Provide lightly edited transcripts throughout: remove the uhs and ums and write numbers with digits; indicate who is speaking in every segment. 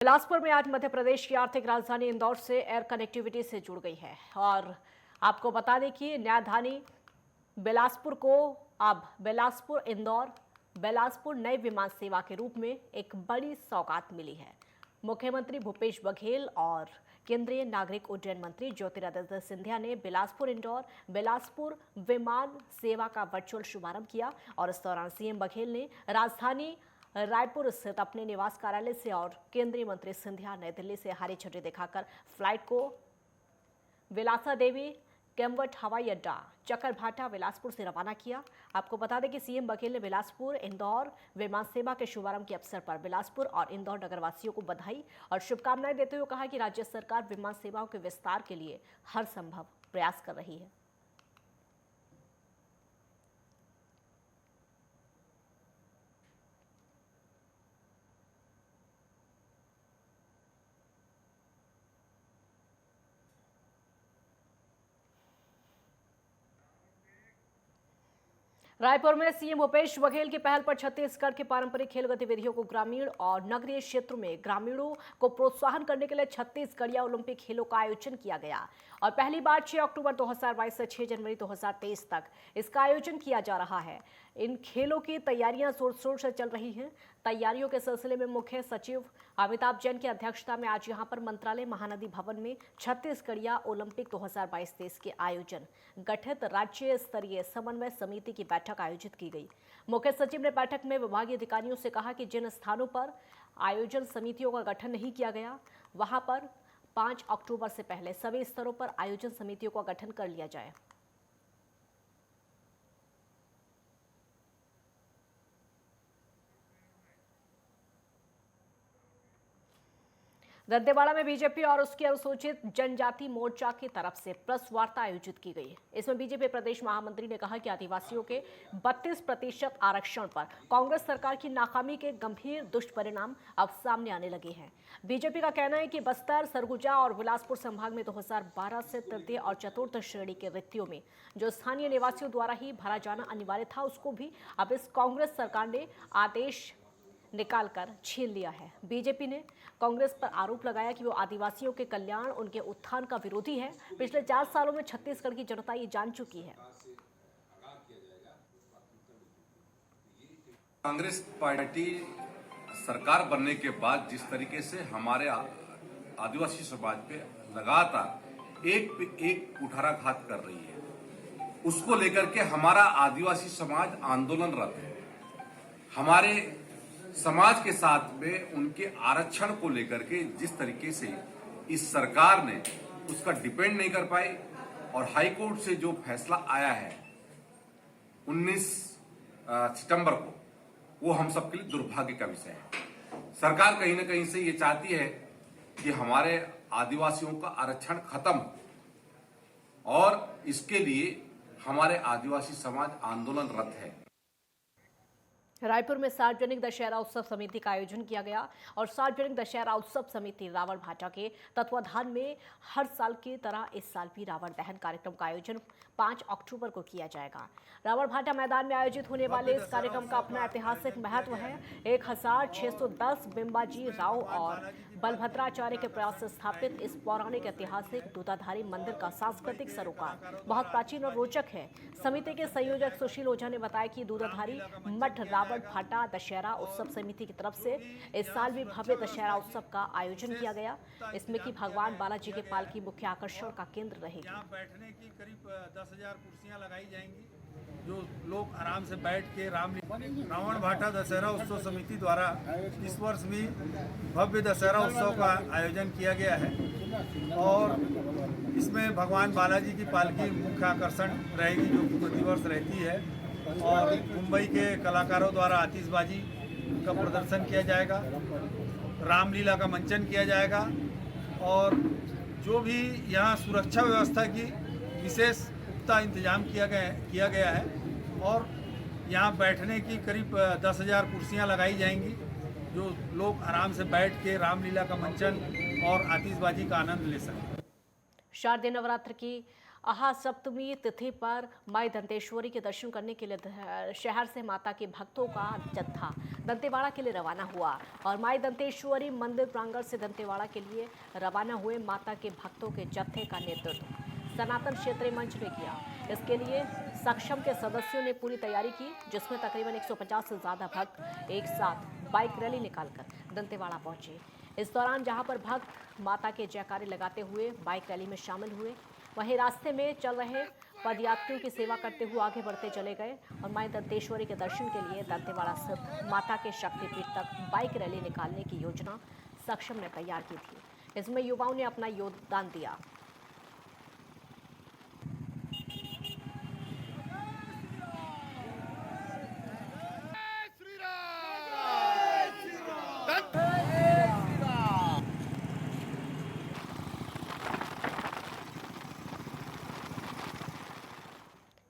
Speaker 1: बिलासपुर में आज मध्य प्रदेश की आर्थिक राजधानी इंदौर से एयर कनेक्टिविटी से जुड़ गई है और आपको बता दें कि न्यायधानी बिलासपुर को अब बिलासपुर इंदौर बिलासपुर नई विमान सेवा के रूप में एक बड़ी सौगात मिली है। मुख्यमंत्री भूपेश बघेल और केंद्रीय नागरिक उड्डयन मंत्री ज्योतिरादित्य सिंधिया ने बिलासपुर इंदौर बिलासपुर विमान सेवा का वर्चुअल शुभारंभ किया और इस दौरान सीएम बघेल ने राजधानी रायपुर स्थित अपने निवास कार्यालय से और केंद्रीय मंत्री सिंधिया नई दिल्ली से हरी झंडी दिखाकर फ्लाइट को विलासा देवी केम्वट हवाई अड्डा चकरभाटा बिलासपुर से रवाना किया। आपको बता दें कि सीएम बघेल ने बिलासपुर इंदौर विमान सेवा के शुभारंभ के अवसर पर बिलासपुर और इंदौर नगरवासियों को बधाई और शुभकामनाएं देते हुए कहा कि राज्य सरकार विमान सेवाओं के विस्तार के लिए हर संभव प्रयास कर रही है। रायपुर में सीएम भूपेश बघेल की पहल पर छत्तीसगढ़ के पारंपरिक खेल गतिविधियों को ग्रामीण और नगरीय क्षेत्रों में ग्रामीणों को प्रोत्साहन करने के लिए छत्तीसगढ़िया ओलंपिक खेलों का आयोजन किया गया और पहली बार 6 अक्टूबर 2022 से 6 जनवरी 2023 तक इसका आयोजन किया जा रहा है। इन खेलों की तैयारियां जोर शोर से चल रही हैं। तैयारियों के सिलसिले में मुख्य सचिव अमिताभ जैन की अध्यक्षता में आज यहां पर मंत्रालय महानदी भवन में छत्तीसगढ़िया ओलंपिक 2022 के आयोजन गठित राज्य स्तरीय समन्वय समिति की बैठक आयोजित की गई। मुख्य सचिव ने बैठक में विभागीय अधिकारियों से कहा कि जिन स्थानों पर आयोजन समितियों का गठन नहीं किया गया वहां पर 5 अक्टूबर से पहले सभी स्तरों पर आयोजन समितियों का गठन कर लिया जाए। दंतेवाड़ा में बीजेपी और उसकी अनुसूचित जनजाति मोर्चा की तरफ से प्रेस वार्ता आयोजित की गई। इसमें बीजेपी प्रदेश महामंत्री ने कहा कि आदिवासियों के 32% आरक्षण पर कांग्रेस सरकार की नाकामी के गंभीर दुष्परिणाम अब सामने आने लगे हैं। बीजेपी का कहना है कि बस्तर, सरगुजा और बिलासपुर संभाग में 2012 से तृतीय और चतुर्थ श्रेणी के रिक्तियों में जो स्थानीय निवासियों द्वारा ही भरा जाना अनिवार्य था, उसको भी अब इस कांग्रेस सरकार ने आदेश निकालकर छीन लिया है। बीजेपी ने कांग्रेस पर आरोप लगाया कि वो आदिवासियों के कल्याण, उनके उत्थान का विरोधी है। पिछले 4 सालों में छत्तीसगढ़ की जनता ये जान चुकी है।
Speaker 2: कांग्रेस पार्टी सरकार बनने के बाद जिस तरीके से हमारे आदिवासी समाज पे लगातार एक पे एक कुठाराघात कर रही है, उसको लेकर के हमारा आदिवासी समाज आंदोलनरत है। हमारे समाज के साथ में उनके आरक्षण को लेकर के जिस तरीके से इस सरकार ने उसका डिपेंड नहीं कर पाई और हाई कोर्ट से जो फैसला आया है 19 सितंबर को, वो हम सबके लिए दुर्भाग्य का विषय है। सरकार कहीं ना कहीं से ये चाहती है कि हमारे आदिवासियों का आरक्षण खत्म हो और इसके लिए हमारे आदिवासी समाज आंदोलनरत है।
Speaker 1: रायपुर में सार्वजनिक दशहरा उत्सव समिति का आयोजन किया गया और सार्वजनिक दशहरा उत्सव समिति रावण भाटा के तत्वाधान में हर साल की तरह इस साल भी रावण दहन कार्यक्रम का आयोजन 5 अक्टूबर को किया जाएगा। रावण भाटा मैदान में आयोजित होने वाले इस कार्यक्रम का अपना ऐतिहासिक महत्व है। 1610 बिंबाजी राव और बलभद्राचार्य के प्रयास से स्थापित इस पौराणिक ऐतिहासिक दूधाधारी मंदिर का सांस्कृतिक सरोकार बहुत प्राचीन और रोचक है। समिति के संयोजक सुशील ओझा ने बताया कि दूधाधारी मठ रावण भाटा दशहरा उत्सव समिति की तरफ से इस साल भी भव्य दशहरा उत्सव का आयोजन किया गया। इसमें कि भगवान बालाजी के पालकी मुख्य आकर्षण का केंद्र रहेगी।
Speaker 3: यहाँ बैठने की करीब 10,000 कुर्सियां लगाई जाएंगी, जो लोग आराम से बैठ के रावण भाटा दशहरा उत्सव समिति द्वारा इस वर्ष भी भव्य दशहरा उत्सव का आयोजन किया गया है और इसमें भगवान बालाजी की पालकी मुख्य आकर्षण रहेगी, जो प्रतिवर्ष रहती है और मुंबई के कलाकारों द्वारा आतिशबाजी का प्रदर्शन किया जाएगा, रामलीला का मंचन किया जाएगा और जो भी यहाँ सुरक्षा व्यवस्था की विशेष पुख्ता इंतजाम किया गया है और यहाँ बैठने की करीब 10,000 कुर्सियाँ लगाई जाएंगी, जो लोग आराम से बैठ के रामलीला का मंचन और आतिशबाजी का आनंद ले सकें।
Speaker 1: शारदीय नवरात्र की आहा सप्तमी तिथि पर माई दंतेश्वरी के दर्शन करने के लिए शहर से माता के भक्तों का जत्था दंतेवाड़ा के लिए रवाना हुआ और माई दंतेश्वरी मंदिर प्रांगण से दंतेवाड़ा के लिए रवाना हुए माता के भक्तों के जत्थे का नेतृत्व सनातन क्षेत्रीय मंच ने किया। इसके लिए सक्षम के सदस्यों ने पूरी तैयारी की, जिसमें तकरीबन 150 से ज्यादा भक्त एक साथ बाइक रैली निकालकर दंतेवाड़ा पहुंचे। इस दौरान जहां पर भक्त माता के जयकारे लगाते हुए बाइक रैली में शामिल हुए, वहीं रास्ते में चल रहे पदयात्रियों की सेवा करते हुए आगे बढ़ते चले गए और माई दंतेश्वरी के दर्शन के लिए दंतेवाड़ा स्थित माता के शक्तिपीठ तक बाइक रैली निकालने की योजना सक्षम ने तैयार की थी। इसमें युवाओं ने अपना योगदान दिया।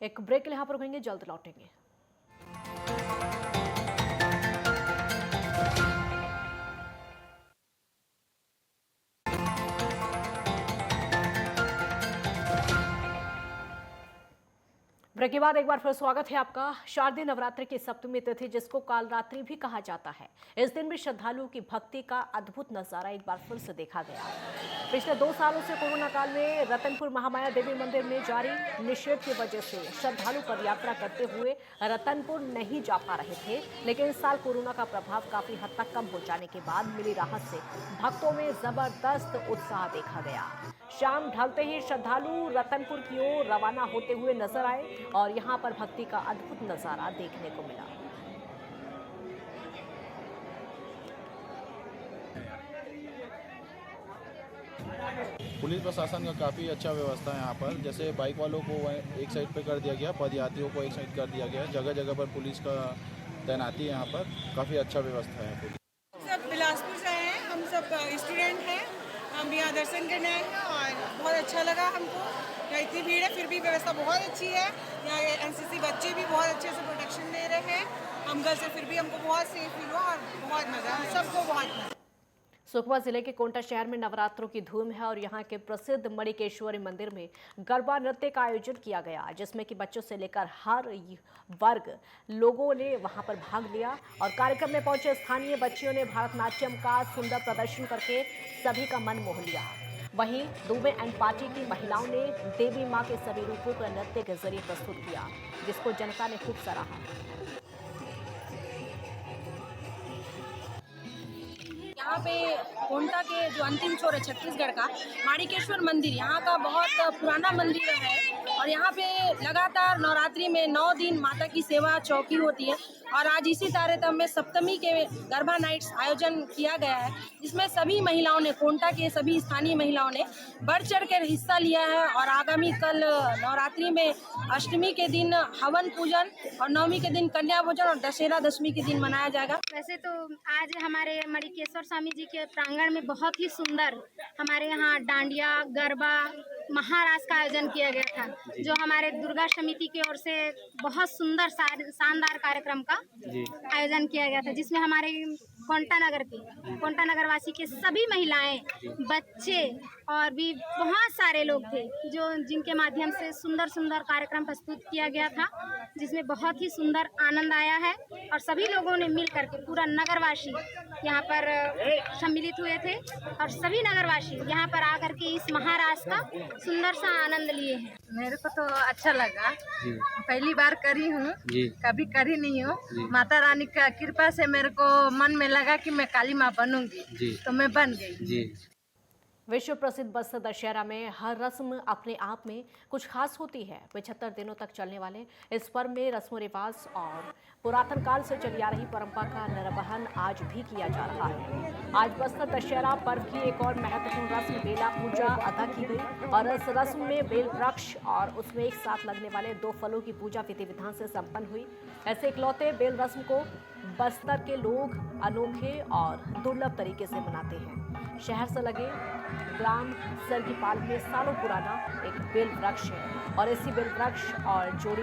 Speaker 1: एक ब्रेक के लिए यहाँ पर रुकेंगे, जल्द लौटेंगे। ब्रेक के बाद एक बार फिर स्वागत है आपका। शारदीय नवरात्रि की सप्तमी तिथि, जिसको कालरात्रि भी कहा जाता है, इस दिन भी श्रद्धालुओं की भक्ति का अद्भुत नजारा एक बार फिर से देखा गया। पिछले 2 सालों से कोरोना काल में रतनपुर महामाया देवी मंदिर में जारी निषेध की वजह से श्रद्धालु पदयात्रा करते हुए रतनपुर नहीं जा पा रहे थे, लेकिन इस साल कोरोना का प्रभाव काफी हद तक कम हो जाने के बाद मिली राहत से भक्तों में जबरदस्त उत्साह देखा गया। शाम ढलते ही श्रद्धालु रतनपुर की ओर रवाना होते हुए नजर आए और यहां पर भक्ति का अद्भुत नजारा देखने को मिला।
Speaker 4: पुलिस प्रशासन का काफ़ी अच्छा व्यवस्था है यहाँ पर। जैसे बाइक वालों को एक साइड पे कर दिया गया, पदयात्रियों को एक साइड कर दिया गया। जगह जगह पर पुलिस का तैनाती है यहाँ पर, काफ़ी अच्छा व्यवस्था है। पुलिस
Speaker 5: सब बिलासपुर से आए हैं, हम सब स्टूडेंट हैं, हम यहाँ दर्शन करने आए हैं और बहुत अच्छा लगा हमको। यहाँ इतनी भीड़ है फिर भी व्यवस्था बहुत अच्छी है। यहाँ एनसीसी बच्चे भी बहुत अच्छे से प्रोटेक्शन ले रहे हैं। हम घर से फिर भी हमको बहुत सेफ फील हुआ और बहुत मज़ा, सबको बहुत मज़ा।
Speaker 1: सुकमा जिले के कोंटा शहर में नवरात्रों की धूम है और यहाँ के प्रसिद्ध मणिकेश्वरी मंदिर में गरबा नृत्य का आयोजन किया गया, जिसमें कि बच्चों से लेकर हर वर्ग लोगों ने वहां पर भाग लिया और कार्यक्रम में पहुंचे स्थानीय बच्चियों ने भरतनाट्यम का सुंदर प्रदर्शन करके सभी का मन मोह लिया। वहीं दुबे एंड पार्टी की महिलाओं ने देवी मां के सभी रूपों को नृत्य के जरिए प्रस्तुत किया, जिसको जनता ने खूब सराहा।
Speaker 6: यहाँ पे कोंटा के जो अंतिम छोर है छत्तीसगढ़ का मणिकेश्वर मंदिर, यहाँ का बहुत पुराना मंदिर है और यहाँ पे लगातार नवरात्रि में 9 दिन माता की सेवा चौकी होती है और आज इसी तारतम्य में सप्तमी के गरबा नाइट्स आयोजन किया गया है, जिसमें सभी महिलाओं ने, कोंटा के सभी स्थानीय महिलाओं ने बढ़ चढ़ कर हिस्सा लिया है और आगामी कल नवरात्रि में अष्टमी के दिन हवन पूजन और नवमी के दिन कन्या भोजन और दशहरा दशमी के दिन मनाया जाएगा।
Speaker 7: वैसे तो आज हमारे मणिकेश्वर स्वामी जी के प्रांगण में बहुत ही सुंदर हमारे यहाँ डांडिया गरबा महारास का आयोजन किया गया था, जो हमारे दुर्गा समिति की ओर से बहुत सुंदर शानदार कार्यक्रम का आयोजन किया गया था, जिसमें हमारे कोंटा नगर वासी के सभी महिलाएं, बच्चे और भी बहुत सारे लोग थे जो जिनके माध्यम से सुंदर सुंदर कार्यक्रम प्रस्तुत किया गया था, जिसमें बहुत ही सुंदर आनंद आया है और सभी लोगों ने मिल करके पूरा नगरवासी यहाँ पर सम्मिलित हुए थे और सभी नगरवासी यहाँ पर आकर के इस महारास का सुंदर सा आनंद लिए हैं।
Speaker 8: मेरे को तो अच्छा लगा, पहली बार करी हूँ, कभी करी नहीं हूँ। माता रानी का कृपा से मेरे को मन में लगा कि मैं काली माँ बनूंगी, तो मैं बन गई।
Speaker 1: विश्व प्रसिद्ध बस्तर दशहरा में हर रस्म अपने आप में कुछ खास होती है। 75 दिनों तक चलने वाले इस पर्व में रस्मों रिवाज और पुरातन काल से चली आ रही परंपरा का निर्वहन आज भी किया जा रहा है। आज बस्तर दशहरा पर्व की एक और महत्वपूर्ण रस्म बेला पूजा अदा की गई और इस रस्म में बेल वृक्ष और उसमें एक साथ लगने वाले 2 फलों की पूजा विधि विधान से संपन्न हुई। ऐसे इकलौते बेल रस्म को बस्तर के लोग अनोखे और दुर्लभ तरीके से मनाते हैं। शहर से लगे ग्राम सरगीपाल में सालों पुराना एक बेल वृक्ष है और इसी बेल वृक्ष और जोड़ी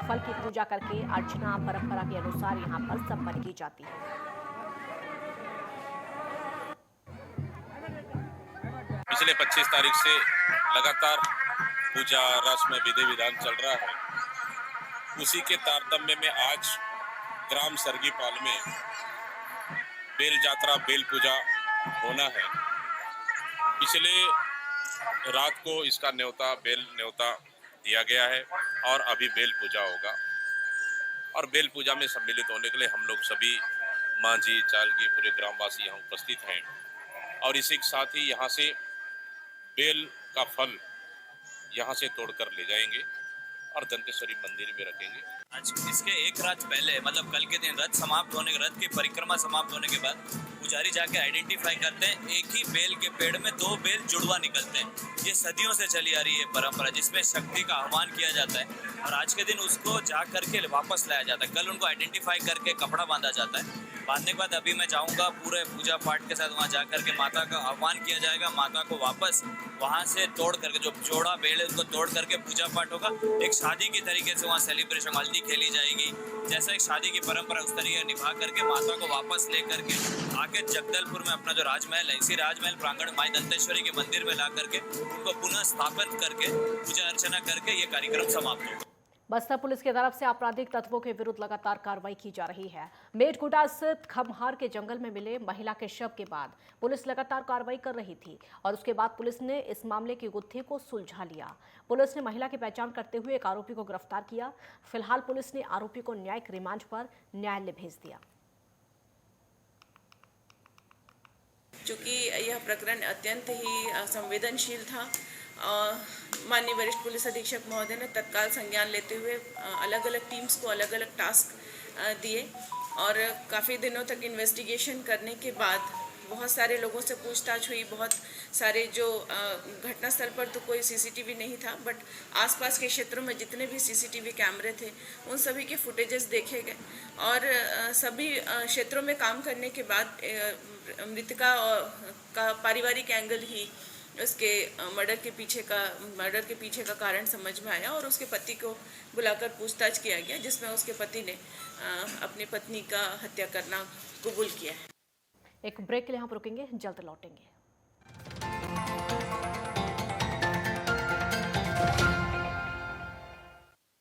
Speaker 1: फल की पूजा करके अर्चना परंपरा के अनुसार यहाँ पर संपन्न की जाती है।
Speaker 9: पिछले 25 तारीख से लगातार पूजा रस्म विधि विधान चल रहा है, उसी के तारतम्य में आज ग्राम सरगीपाल में बेल जात्रा बेल पूजा होना है। पिछले रात को इसका बेल न्योता दिया गया है और अभी बेल पूजा होगा। और बेल पूजा में सम्मिलित होने के लिए हम लोग सभी मांझी चालगी पूरे ग्रामवासी यहाँ उपस्थित हैं और इसी के साथ ही यहाँ से बेल का फल यहाँ से तोड़कर ले जाएंगे और दंतेश्वरी मंदिर में रखेंगे।
Speaker 10: आज इसके एक रात पहले मतलब कल के दिन रथ की परिक्रमा समाप्त होने के बाद पुजारी जाके आइडेंटिफाई करते हैं, एक ही बेल के पेड़ में 2 बेल जुड़वा निकलते हैं। ये सदियों से चली आ रही है परंपरा, जिसमें शक्ति का आह्वान किया जाता है और आज के दिन उसको जा करके वापस लाया जाता है। कल उनको आइडेंटिफाई करके कपड़ा बांधा जाता है। बांधने के बाद अभी मैं जाऊंगा पूरे पूजा पाठ के साथ वहाँ जा करके माता का आह्वान किया जाएगा। माता को वापस वहाँ से तोड़ करके जो जोड़ा बेल है उसको तोड़ करके पूजा पाठ होगा। एक शादी की तरीके से वहाँ सेलिब्रेशन हल्दी खेली जाएगी, जैसा एक शादी की परंपरा उस तरीके निभा करके माता को वापस ले करके आके जगदलपुर में अपना जो राजमहल है, इसी राजमहल प्रांगण माई दंतेश्वरी के मंदिर में ला करके उनको पुनः स्थापित करके पूजा अर्चना करके ये कार्यक्रम समाप्त होगा।
Speaker 1: बस्तर पुलिस की तरफ से आपराधिक तत्वों के विरुद्ध लगातार कार्रवाई की जा रही है। मेटकुटा स्थित खमहार के जंगल में मिले महिला के शव के बाद पुलिस लगातार कार्रवाई कर रही थी और उसके बाद पुलिस ने इस मामले की गुत्थी को सुलझा लिया। पुलिस ने महिला की पहचान करते हुए एक आरोपी को गिरफ्तार किया। फिलहाल पुलिस ने आरोपी को न्यायिक रिमांड पर न्यायालय भेज दिया।
Speaker 5: चूँकि यह प्रकरण अत्यंत ही संवेदनशील था, माननीय वरिष्ठ पुलिस अधीक्षक महोदय ने तत्काल संज्ञान लेते हुए अलग अलग टीम्स को अलग अलग टास्क दिए और काफ़ी दिनों तक इन्वेस्टिगेशन करने के बाद बहुत सारे लोगों से पूछताछ हुई। बहुत सारे जो घटनास्थल पर तो कोई सीसीटीवी नहीं था, बट आसपास के क्षेत्रों में जितने भी सीसीटीवी कैमरे थे उन सभी के फुटेजेस देखे गए और सभी क्षेत्रों में काम करने के बाद मृतका का पारिवारिक एंगल ही उसके मर्डर के पीछे का कारण समझ में आया और उसके पति को बुलाकर पूछताछ किया गया, जिसमें उसके पति ने अपनी पत्नी का हत्या करना कबूल किया है।
Speaker 1: एक ब्रेक के लिए यहाँ रुकेंगे, जल्द लौटेंगे।